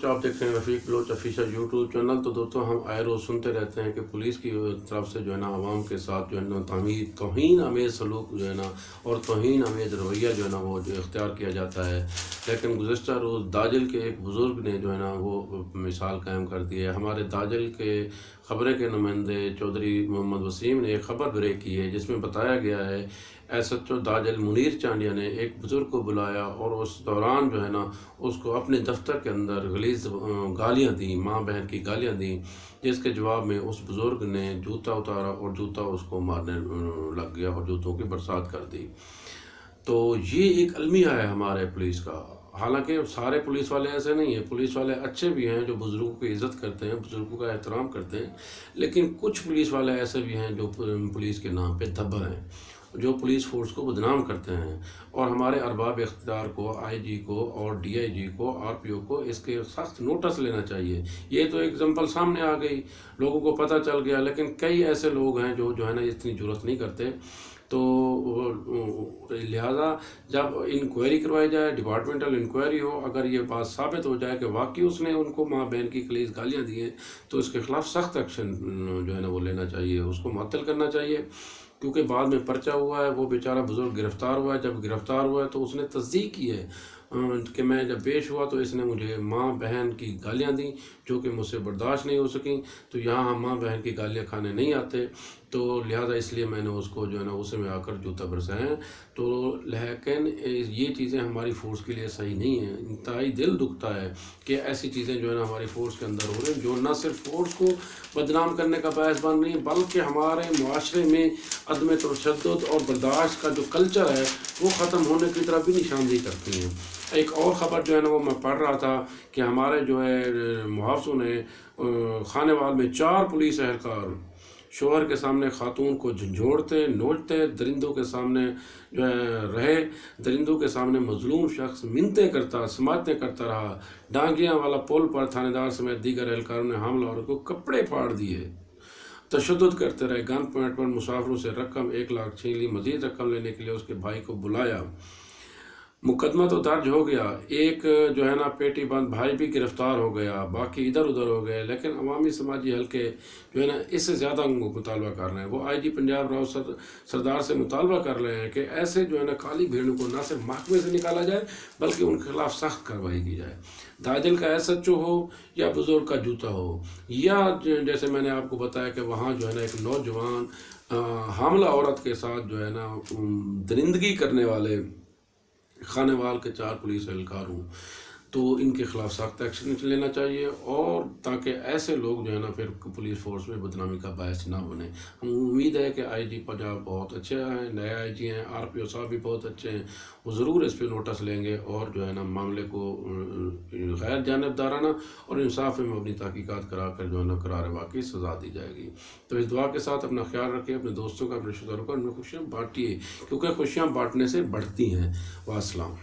بلوچ آپ دیکھ رہے ہیں رفیق بلوچ آفیشیل یوٹیوب چینل۔ تو دوستوں ہم آئے روز سنتے رہتے ہیں کہ پولیس کی طرف سے جو ہے نا عوام کے ساتھ جو ہے نا توہین آمیز سلوک جو ہے نا اور توہین آمیز رویہ جو ہے نا وہ جو اختیار کیا جاتا ہے۔ لیکن گزشتہ روز داجل کے ایک بزرگ نے جو ہے نا وہ مثال قائم کر دی ہے۔ ہمارے داجل کے خبریں کے نمائندے چودھری محمد وسیم نے ایک خبر بریک کی ہے جس میں بتایا گیا ہے ایس ایچ او داجل منیر چانڈیا نے ایک بزرگ کو بلایا اور اس دوران جو ہے نا اس کو اپنے دفتر کے اندر غلیظ گالیاں دیں، ماں بہن کی گالیاں دیں، جس کے جواب میں اس بزرگ نے جوتا اتارا اور جوتا اس کو مارنے لگ گیا اور جوتوں کی برسات کر دی۔ تو یہ ایک المیہ ہے ہمارے پولیس کا۔ حالانکہ سارے پولیس والے ایسے نہیں ہیں، پولیس والے اچھے بھی ہیں جو بزرگوں کی عزت کرتے ہیں، بزرگوں کا احترام کرتے ہیں، لیکن کچھ پولیس والے ایسے بھی ہیں جو پولیس کے نام پہ دھبا ہیں، جو پولیس فورس کو بدنام کرتے ہیں۔ اور ہمارے ارباب اقتدار کو، آئی جی کو اور ڈی آئی جی کو، آر پی او کو اس کے سخت نوٹس لینا چاہیے۔ یہ تو ایگزامپل سامنے آ گئی، لوگوں کو پتہ چل گیا، لیکن کئی ایسے لوگ ہیں جو ہے نا اتنی جرات نہیں کرتے۔ تو لہٰذا جب انکوائری کروائی جائے، ڈپارٹمنٹل انکوائری ہو، اگر یہ بات ثابت ہو جائے کہ واقعی اس نے ان کو ماں بہن کی غلیظ گالیاں دی ہیں تو اس کے خلاف سخت ایکشن جو ہے نا وہ لینا چاہیے، اس کو معطل کرنا چاہیے، کیونکہ بعد میں پرچہ ہوا ہے، وہ بیچارہ بزرگ گرفتار ہوا ہے۔ جب گرفتار ہوا ہے تو اس نے تصدیق کی ہے کہ میں جب پیش ہوا تو اس نے مجھے ماں بہن کی گالیاں دیں جو کہ مجھ سے برداشت نہیں ہو سکیں۔ تو یہاں ہم ماں بہن کی گالیاں کھانے نہیں آتے، تو لہٰذا اس لیے میں نے اس کو جو ہے نا اسے میں آ کر جوتا برسائے ہیں۔ تو لیکن یہ چیزیں ہماری فورس کے لیے صحیح نہیں ہیں۔ انتہائی دل دکھتا ہے کہ ایسی چیزیں جو ہے نا ہماری فورس کے اندر ہو رہی ہیں جو نہ صرف فورس کو بدنام کرنے کا باعث بن رہی ہیں بلکہ ہمارے معاشرے میں عدم تشدد اور برداشت کا جو کلچر ہے وہ ختم ہونے کی طرف بھی نشاندہی کرتی ہیں۔ ایک اور خبر جو ہے نا وہ میں پڑھ رہا تھا کہ ہمارے جو ہے محافظوں نے خانے وال میں 4 پولیس اہلکار شوہر کے سامنے خاتون کو جھنجھوڑتے، نوچتے، درندوں کے سامنے جو ہے رہے، درندوں کے سامنے مظلوم شخص منتیں کرتا، سماعتیں کرتا رہا۔ ڈانگیاں والا پل پر تھانے دار سمیت دیگر اہلکاروں نے حاملہ عورت کو کپڑے پھاڑ دیے، تشدد کرتے رہے، گن پوائنٹ پر مسافروں سے رقم 1 لاکھ چھین لی، مزید رقم لینے کے لیے اس کے بھائی کو بلایا۔ مقدمہ تو درج ہو گیا، ایک جو ہے نا پیٹی بند بھائی بھی گرفتار ہو گیا، باقی ادھر ادھر ہو گئے، لیکن عوامی سماجی حلقے جو ہے نا اس سے زیادہ مطالبہ کر رہے ہیں۔ وہ آئی جی پنجاب راؤ سردار سے مطالبہ کر رہے ہیں کہ ایسے جو ہے نا کالی بھیڑوں کو نہ صرف محکمے سے نکالا جائے بلکہ ان کے خلاف سخت کارروائی کی جائے۔ داجل کا ایس ایچ او ہو یا بزرگ کا جوتا ہو، یا جیسے میں نے آپ کو بتایا کہ وہاں جو ہے نا ایک نوجوان حاملہ عورت کے ساتھ جو ہے نا درندگی کرنے والے خانے وال کے 4 پولیس اہلکار ہوں، تو ان کے خلاف سخت ایکشن لینا چاہیے، اور تاکہ ایسے لوگ جو ہے نا پھر پولیس فورس میں بدنامی کا باعث نہ بنے۔ ہم امید ہے کہ آئی جی پنجاب بہت اچھے ہیں، نئے آئی جی ہیں، آر پی او صاحب بھی بہت اچھے ہیں، وہ ضرور اس پہ نوٹس لیں گے اور جو ہے نا معاملے کو غیر جانبدارانہ اور انصاف میں مبنی تحقیقات کرا کر جو ہے نا قرار واقعی سزا دی جائے گی۔ تو اس دعا کے ساتھ اپنا خیال رکھیں، اپنے دوستوں کا، اپنے رشتہ داروں کا، ان میں خوشیاں بانٹیے، کیونکہ خوشیاں بانٹنے سے بڑھتی ہیں۔ والسلام۔